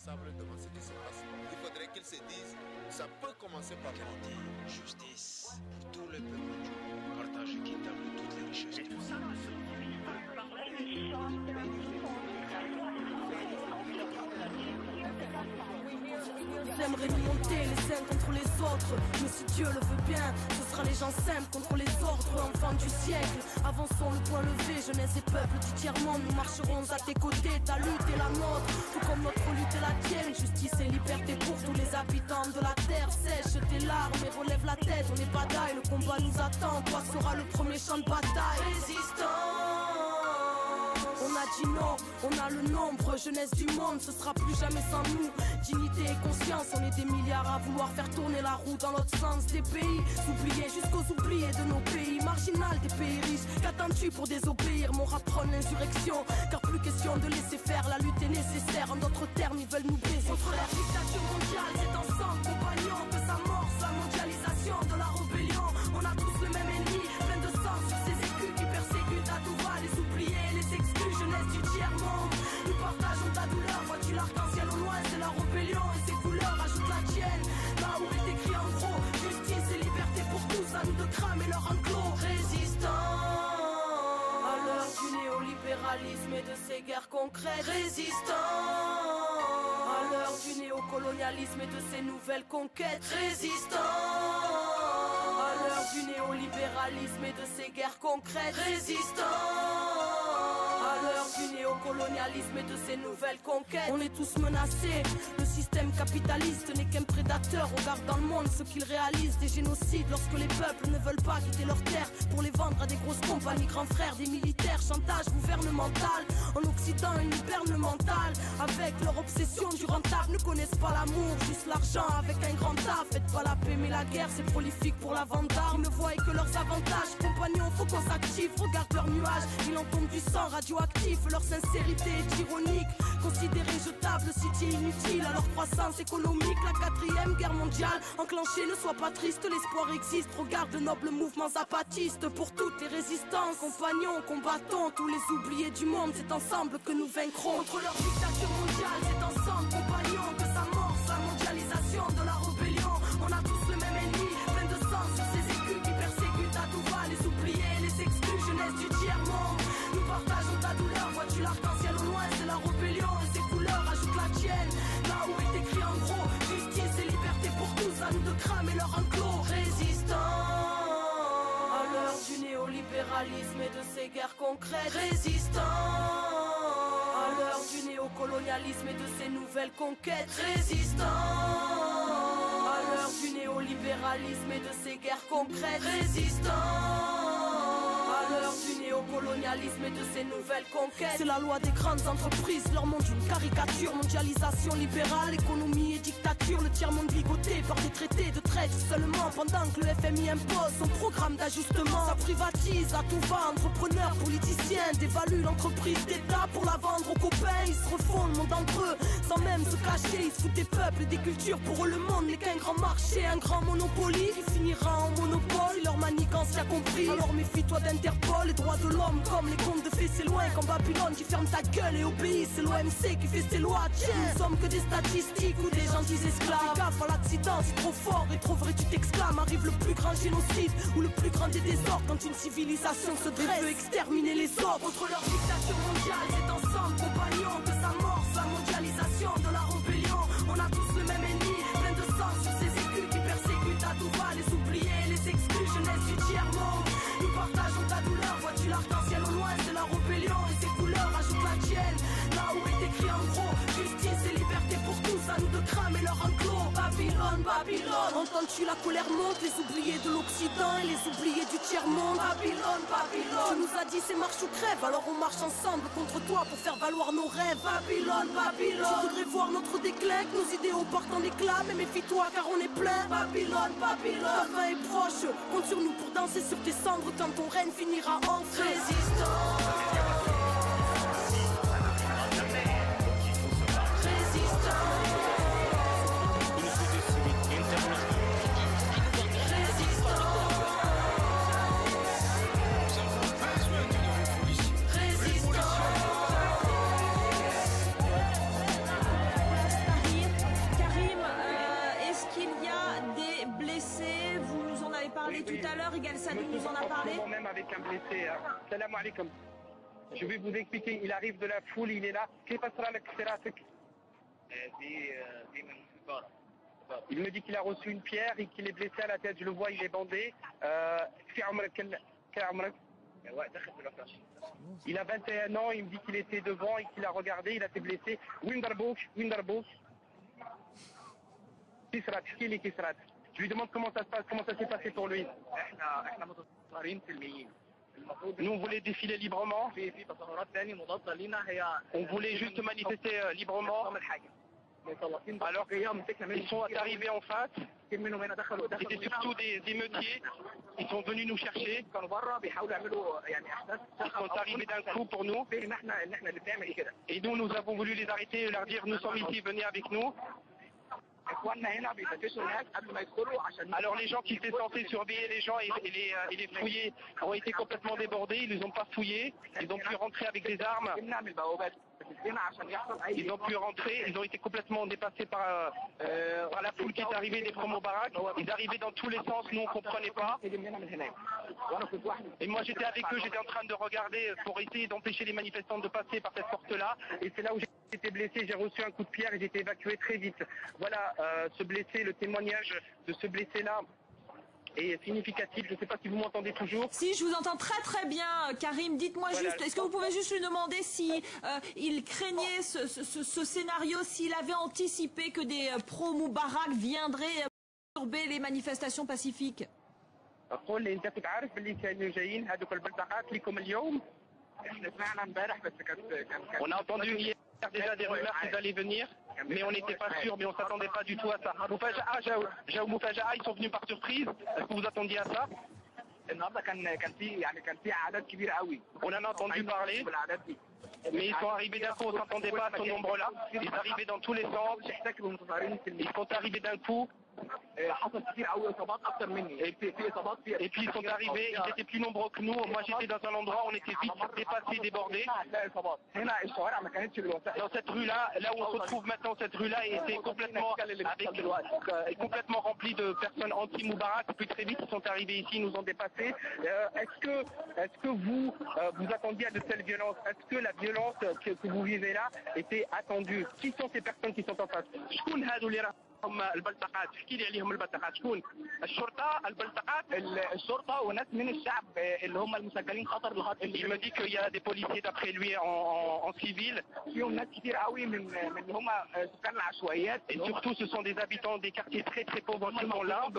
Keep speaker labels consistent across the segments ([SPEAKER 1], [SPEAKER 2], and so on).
[SPEAKER 1] responsables devant ce qui se passe. Il faudrait qu'ils se disent, ça peut commencer par moi.
[SPEAKER 2] Justice pour tout le peuple. Partage équitable toutes les richesses.
[SPEAKER 3] Et tout ça ne se diminue pas par la
[SPEAKER 4] J'aimerais nous monter les uns contre les autres, mais si Dieu le veut bien, ce sera les gens simples contre les ordres, enfants du siècle. Avançons le point levé, jeunesse et peuple du tiers-monde. Nous marcherons à tes côtés, ta lutte est la nôtre, tout comme notre lutte est la tienne. Justice et liberté pour tous les habitants de la terre. Sèche tes larmes et relève la tête, on n'est pas d'ail, le combat nous attend. Toi sera le premier champ de bataille. Résistants. On a dit non, on a le nombre, jeunesse du monde, ce sera plus jamais sans nous. Dignité et conscience, on est des milliards à vouloir faire tourner la roue dans l'autre sens des pays. Oubliés jusqu'aux oubliés de nos pays, marginal des pays riches. Qu'attends-tu pour désobéir? Mon rap prône l'insurrection, car plus question de laisser faire, la lutte est nécessaire. En d'autres termes, ils veulent nous baiser. Contre la dictature mondiale, c'est ensemble, compagnons, que s'amorce la mondialisation de la rébellion. On a tous le même ennemi, plein de sang sur ces écus qui persécutent à tout va. Les oubliés, les exclus, jeunesse du tiers-monde. Nous partageons ta douleur, vois-tu l'arc-en-ciel au loin, c'est la rébellion et ses couleurs ajoutent la tienne. Là où est écrit en gros, justice et liberté pour tous, à nous de cramer leur enclos. Résistants à l'heure du néolibéralisme et de ses guerres concrètes. Résistants à l'heure du néocolonialisme et de ses nouvelles conquêtes. Résistants à l'heure du néolibéralisme et de ses guerres concrètes. Résistants à l'heure du néocolonialisme et de ses nouvelles conquêtes. On est tous menacés, le système capitaliste n'est qu'un prédateur. Regarde dans le monde ce qu'il réalise, des génocides lorsque les peuples ne veulent pas quitter leurs terres pour les vendre à des grosses compagnies, grands frères, des militaires, chantage gouvernemental. En Occident une hiberne mentale, avec leur obsession du rentable, ne connaissent pas l'amour, juste l'argent avec un grand A. Faites pas la paix mais la guerre, c'est prolifique pour la vente d'armes. Ils ne voient que leurs avantages, compagnons, faut qu'on s'active. Regarde leurs nuages, il en tombe du sang radioactif. Leur sincérité est ironique, considérée jetable, cité inutile à leur croissance économique. La 4e guerre mondiale enclenchée, ne sois pas triste, l'espoir existe. Regarde le noble mouvement zapatiste. Pour toutes les résistants, compagnons, combattons tous les oubliés du monde, c'est ensemble que nous vaincrons. Contre leur dictature mondiale, c'est ensemble, compagnons, que s'amorce la mondialisation de la rébellion. On a tous le même ennemi, plein de sang sur ces écus qui persécutent à tout va. Les oubliés, les exclus, jeunesse du tiers-monde. Nous partageons ta douleur, vois-tu l'arc-en-ciel au loin, c'est la rébellion et ses couleurs ajoutent la tienne. Là où est écrit en gros, justice et liberté pour tous, à nous de cramer leur enclos. Résistants à l'heure du néolibéralisme et de ses guerres concrètes. Résistants à l'heure du néocolonialisme et de ses nouvelles conquêtes. Résistants à l'heure du néolibéralisme et de ses guerres concrètes. Résistants à l'heure du néocolonialisme et de ses nouvelles conquêtes. C'est la loi des grandes entreprises, leur monde une caricature. Mondialisation libérale, économie et dictature. Le tiers-monde ligoté par des traités de traite seulement, pendant que le FMI impose son programme d'ajustement. Ça privatise à tout va, entrepreneurs, politiciens dévaluent l'entreprise d'État pour la vendre aux copains. Ils se refont le monde entre eux sans même se cacher. Ils se foutent des peuples et des cultures, pour eux le monde n'est qu'un grand marché, un grand monopoly qui finira en monopole. Si leur manigance y a compris, alors méfie-toi d'Interpol. Les droits de l'homme comme les contes de fées, c'est loin. Quand Babylone qui ferme ta gueule et obéit, c'est l'OMC qui fait ses lois. Tiens, nous sommes que des statistiques ou des gentils esclaves. Fais gaffe à l'accident, c'est trop fort et trop vrai, tu t'exclames. Arrive le plus grand génocide ou le plus grand des désordres, quand une civilisation se dresse, veut exterminer les autres. Contre leur dictature mondiale, c'est ensemble, compagnons, que s'amorce la mondialisation de la rébellion. On a tous le même ennemi, plein de sang sur ces écus qui persécutent à tout va. Les oubliés, les exclus, jeunesse du tiers-monde. Nous partageons ta douleur, vois-tu l'arc-en-ciel au loin, c'est la rébellion et ses couleurs ajoutent la tienne. Là où est écrit en gros, justice et liberté pour tous, à nous de cramer leur enclos. Babylone, Babylone, entends-tu la colère monte, les oubliés de l'Occident et les oubliés du tiers-monde. Babylone, Babylone, tu nous as dit c'est marche ou crève, alors on marche ensemble contre toi pour faire valoir nos rêves. Babylone, Babylone, tu voudrais voir notre déclin, que nos idéaux partent en éclats, mais méfie-toi car on est plein. Babylone, Babylone, ta fin est proche, compte sur nous pour danser sur tes cendres quand ton règne finira en résistant.
[SPEAKER 5] l'heure, Igal Sadou nous en a parlé.
[SPEAKER 6] Même avec un blessé. Salam alaikum. Je vais vous expliquer, il arrive de la foule, il est là. Il me dit qu'il a reçu une pierre et qu'il est blessé à la tête, je le vois, il est bandé. Il a 21 ans, il me dit qu'il était devant et qu'il a regardé, il a été blessé. Winderbook. Je lui demande comment ça se passe, comment ça s'est passé pour lui. Nous, on voulait défiler librement. On voulait juste manifester librement. Alors ils sont arrivés en face. C'était surtout des émeutiers. Ils sont venus nous chercher. Ils sont arrivés d'un coup pour nous. Et nous avons voulu les arrêter et leur dire nous sommes ici, venez avec nous. Alors les gens qui étaient censés surveiller les gens et les fouiller ont été complètement débordés, ils ne les ont pas fouillés, ils ont pu rentrer avec des armes, ils ont pu rentrer, ils ont été complètement dépassés par la foule qui est arrivée des promo-baraques, ils arrivaient dans tous les sens, nous on ne comprenait pas. Et moi j'étais avec eux, j'étais en train de regarder pour essayer d'empêcher les manifestants de passer par cette porte-là, et c'est là où j'étais blessé, j'ai reçu un coup de pierre et j'ai été évacué très vite. Voilà. Ce blessé, le témoignage de ce blessé-là est significatif. Je ne sais pas si vous m'entendez toujours.
[SPEAKER 5] Si, je vous entends très très bien, Karim. Dites-moi voilà, juste, est-ce que vous pouvez juste lui demander si il craignait ce scénario, s'il avait anticipé que des pro-Moubarak viendraient perturber les manifestations pacifiques?
[SPEAKER 6] On a entendu hier déjà des rumeurs qu'ils allaient venir, mais on n'était pas sûr, mais on ne s'attendait pas du tout à ça. Jaou Moufaja'a, ils sont venus par surprise. Est-ce que vous attendiez à ça? On en a entendu parler, mais ils sont arrivés d'un coup, on ne s'attendait pas à ce nombre-là. Ils arrivaient dans tous les sens, ils sont arrivés d'un coup. Et puis ils sont arrivés, ils étaient plus nombreux que nous. Moi j'étais dans un endroit où on était vite dépassés, débordés. Dans cette rue-là, là où on se trouve maintenant, cette rue-là était complètement remplie de personnes anti-Moubarak. Puis très vite ils sont arrivés ici, ils nous ont dépassés. Est-ce que vous attendiez à de telles violences? Est-ce que la violence que vous vivez là était attendue? Qui sont ces personnes qui sont en face? هم البلطقات احكي لي عليهم البلطقات شكون الشرطه البلطقات الشرطه وناس من الشعب اللي هم المسجلين خطر للخط. Il me dit qu'il y a des policiers d'après lui en civil. فيهم ناس كتير قوي من اللي هم سكان العشوائيات. Et surtout ce sont des habitants des quartiers très très pauvres qui sont là,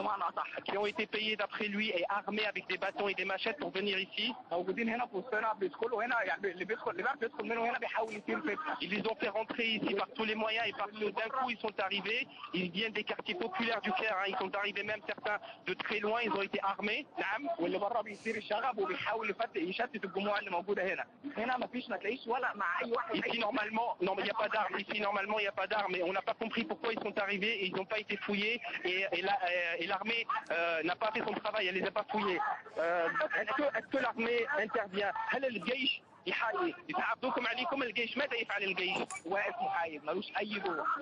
[SPEAKER 6] qui ont été payés d'après lui et armés avec des bâtons et des machettes pour venir ici. موجودين هنا في وسطنا بيدخلوا هنا يعني اللي بيدخل منه هنا بيحاول يصير فتنه. Ils les ont fait rentrer ici par tous les moyens et parce que d'un coup ils sont arrivés. Ils viennent des quartiers populaires du Caire, ils sont arrivés même certains de très loin, ils ont été armés. Ici normalement, non mais il n'y a pas d'armes, ici normalement il n'y a pas d'armes, mais on n'a pas compris pourquoi ils sont arrivés et ils n'ont pas été fouillés et l'armée n'a pas fait son travail, elle les a pas fouillés. Est-ce que l'armée intervient?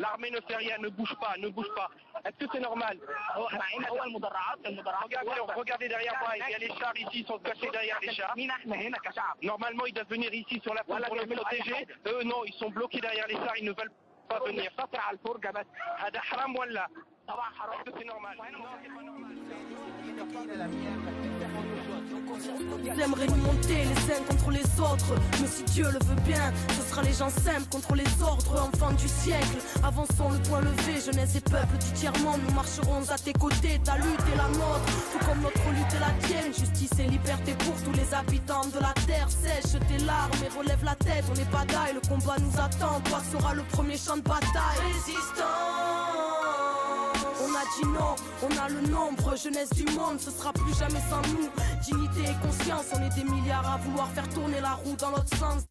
[SPEAKER 6] L'armée ne fait rien, ne bouge pas. Est-ce que c'est normal? Regardez derrière moi, il y a les chars ici, ils sont cachés derrière les chars. Normalement ils doivent venir ici sur la foule pour nous protéger. Eux non, ils sont bloqués derrière les chars, ils ne veulent pas venir. Est-ce que c'est normal?
[SPEAKER 4] Ils aimeraient nous monter les uns contre les autres, mais si Dieu le veut bien, ce sera les gens simples contre les ordres, enfants du siècle. Avançons le point levé, jeunesse et peuple du tiers-monde. Nous marcherons à tes côtés, ta lutte est la nôtre, tout comme notre lutte est la tienne. Justice et liberté pour tous les habitants de la terre. Sèche tes larmes et relève la tête, on n'est pas d'ail, le combat nous attend. Toi sera le premier champ de bataille. Résistants. On a dit non, on a le nombre, jeunesse du monde, ce sera plus jamais sans nous. Dignité et conscience, on est des milliards à vouloir faire tourner la roue dans l'autre sens.